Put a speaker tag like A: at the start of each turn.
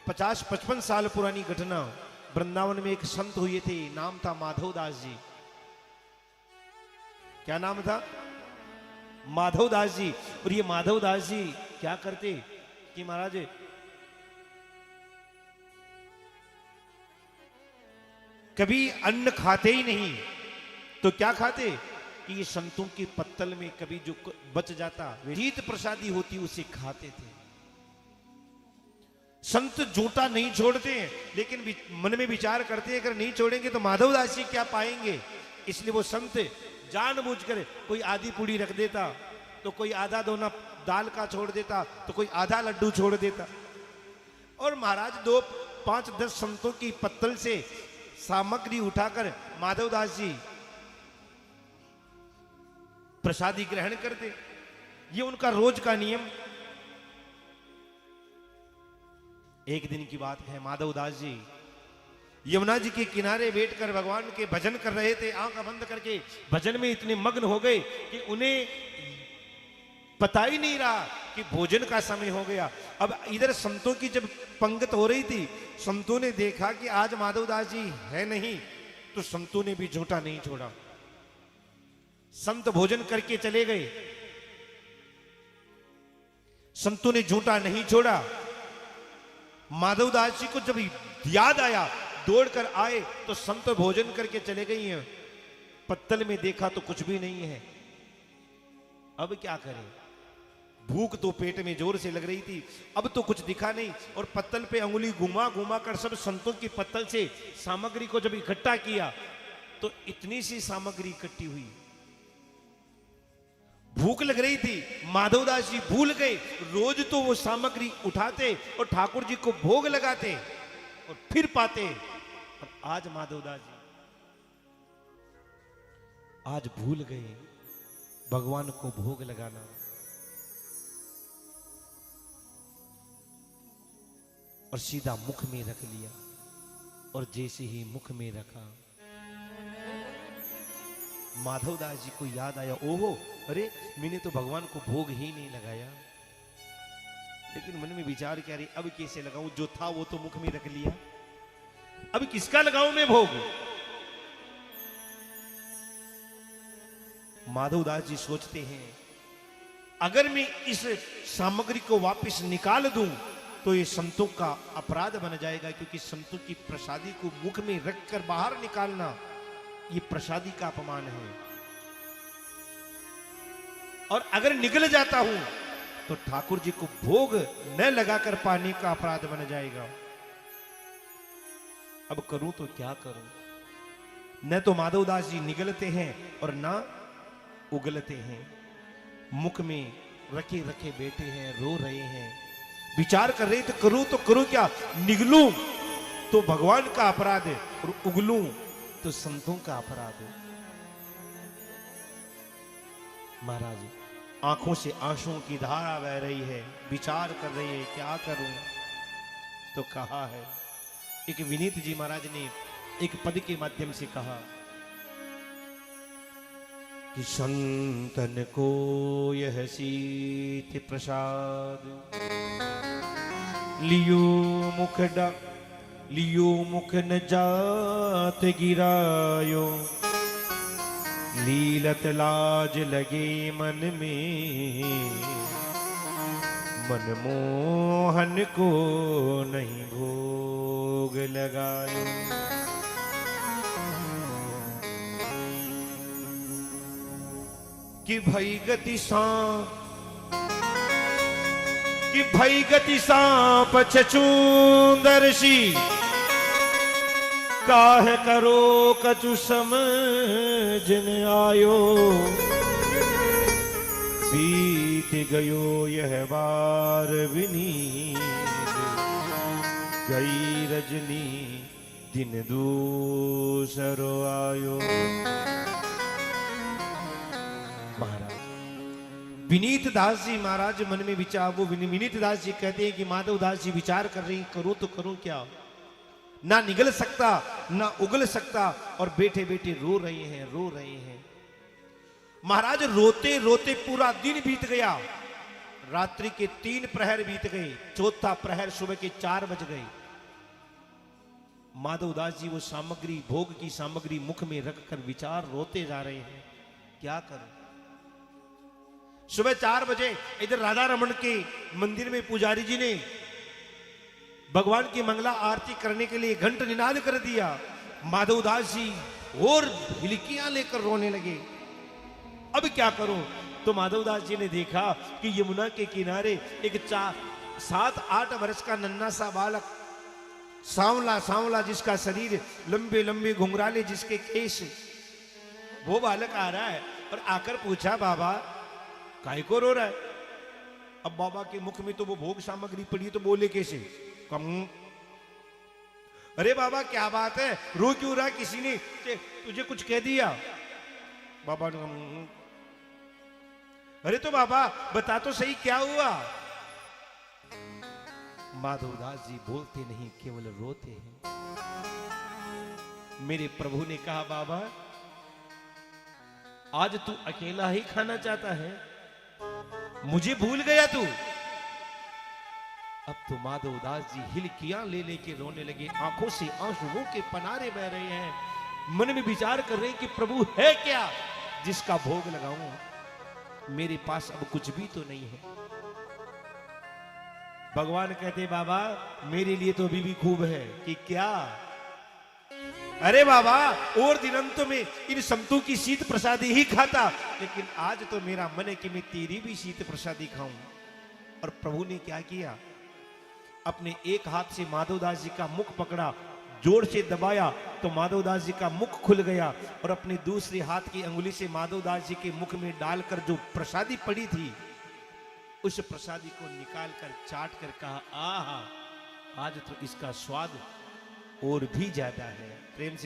A: 50-55 साल पुरानी घटना। वृंदावन में एक संत हुए थे, नाम था माधवदास जी। क्या नाम था? माधवदास जी। और ये माधवदास जी क्या करते कि महाराज कभी अन्न खाते ही नहीं, तो क्या खाते कि ये संतों की पत्तल में कभी जो बच जाता, जीत प्रसादी होती, उसे खाते थे। संत जूठा नहीं छोड़ते हैं, लेकिन मन में विचार करते हैं अगर नहीं छोड़ेंगे तो माधवदास जी क्या पाएंगे। इसलिए वो संत जानबूझकर कोई आधी पूड़ी रख देता, तो कोई आधा दोना दाल का छोड़ देता, तो कोई आधा लड्डू छोड़ देता। और महाराज 2-5-10 संतों की पत्तल से सामग्री उठाकर माधवदास जी प्रसादी ग्रहण करते। ये उनका रोज का नियम। एक दिन की बात है, माधवदास जी यमुना जी के किनारे बैठकर भगवान के भजन कर रहे थे। आंख बंद करके भजन में इतने मग्न हो गए कि उन्हें पता ही नहीं रहा कि भोजन का समय हो गया। अब इधर संतों की जब पंगत हो रही थी, संतों ने देखा कि आज माधवदास जी है नहीं, तो संतों ने भी झूठा नहीं छोड़ा। संत भोजन करके चले गए, संतों ने झूठा नहीं छोड़ा। माधवदास जी को जब याद आया, दौड़कर आए तो संत भोजन करके चले गई हैं। पत्तल में देखा तो कुछ भी नहीं है। अब क्या करें? भूख तो पेट में जोर से लग रही थी, अब तो कुछ दिखा नहीं। और पत्तल पे अंगुली घुमा घुमा कर सब संतों की पत्तल से सामग्री को जब इकट्ठा किया तो इतनी सी सामग्री इकट्ठी हुई। भूख लग रही थी, माधवदास जी भूल गए। रोज तो वो सामग्री उठाते और ठाकुर जी को भोग लगाते और फिर पाते। और आज माधवदास जी आज भूल गए भगवान को भोग लगाना। और सीधा मुख में रख लिया। और जैसे ही मुख में रखा, माधवदास जी को याद आया, ओहो अरे मैंने तो भगवान को भोग ही नहीं लगाया। लेकिन मन में विचार क्या, रही अब कैसे लगाऊं, जो था वो तो मुख में रख लिया, अब किसका लगाऊं मैं भोग। माधवदास जी सोचते हैं अगर मैं इस सामग्री को वापस निकाल दूं तो ये संतों का अपराध बन जाएगा, क्योंकि संतों की प्रसादी को मुख में रखकर बाहर निकालना ये प्रसादी का अपमान है। और अगर निकल जाता हूं तो ठाकुर जी को भोग न लगाकर पाने का अपराध बन जाएगा। अब करूं तो क्या करूं? न तो माधवदास जी निगलते हैं और ना उगलते हैं, मुख में रखे रखे बैठे हैं, रो रहे हैं, विचार कर रहे थे तो करूं क्या। निगलूं तो भगवान का अपराध है और उगलूं तो संतों का अपराध है। महाराज आंखों से आंसुओं की धारा बह रही है, विचार कर रही है क्या करूं। तो कहा है, एक विनीत जी महाराज ने एक पद के माध्यम से कहा कि संतन को यह शीत प्रसाद लियो मुख न जात गिरायो, लीलत लाज लगे मन में, मनमोहन को नहीं भोग लगायो। कि भई गति सांप छछूंदर्शी, काहे करो कछु समझ न आयो, बीत गयो यह बार विनीत, गई रजनी दिन दूसरो आयो। महाराज विनीत दास जी महाराज मन में विचार, वो विनीत दास जी कहते हैं कि माधव दास जी विचार कर रही, करूं तो करूं क्या, ना निगल सकता ना उगल सकता, और बैठे बैठे रो रहे हैं। महाराज रोते रोते पूरा दिन बीत गया, रात्रि के 3 प्रहर बीत गए, चौथा प्रहर सुबह के 4 बज गए। माधवदास जी वो सामग्री, भोग की सामग्री मुख में रखकर विचार रोते जा रहे हैं, क्या करूं। सुबह 4 बजे इधर राधा रमन के मंदिर में पुजारी जी ने भगवान की मंगला आरती करने के लिए घंट निनाद कर दिया। माधवदास जी और हिलकियां लेकर रोने लगे। अब क्या करूं। तो माधवदास जी ने देखा कि यमुना के किनारे एक 7-8 वर्ष का नन्हा सा बालक, सांवला सांवला, जिसका शरीर लंबे लंबे घुंघराले, जिसके केस, वो बालक आ रहा है और आकर पूछा, बाबा काहे को रो रहा है। अब बाबा के मुख में तो वो भोग सामग्री पड़ी, तो बोले कैसे, कम। अरे बाबा क्या बात है, रो क्यों रहा, किसी ने तुझे कुछ कह दिया। बाबा ने, अरे तो बाबा बता तो सही क्या हुआ। माधवदास जी बोलते नहीं, केवल रोते हैं। मेरे प्रभु ने कहा, बाबा आज तू अकेला ही खाना चाहता है, मुझे भूल गया तू। अब तो माधवदास जी हिलकियां ले लेके रोने लगे, आंखों से आंसुओं के पनारे बह रहे हैं। मन में विचार कर रहे हैं कि प्रभु है क्या जिसका भोग लगाऊं, मेरे पास अब कुछ भी तो नहीं है। भगवान कहते, बाबा मेरे लिए तो अभी भी खूब है। कि क्या। अरे बाबा और दिनंतों में इन संतों की शीत प्रसादी ही खाता, लेकिन आज तो मेरा मन है कि मैं तेरी भी शीत प्रसादी खाऊं। और प्रभु ने क्या किया, अपने एक हाथ से माधवदास जी का मुख पकड़ा, जोर से दबाया तो माधवदास जी का मुख खुल गया, और अपने दूसरे हाथ की अंगुली से माधवदास जी के मुख में डालकर जो प्रसादी पड़ी थी, उस प्रसादी को निकालकर चाट कर कहा, आहा आज तो इसका स्वाद और भी ज्यादा है। प्रेम से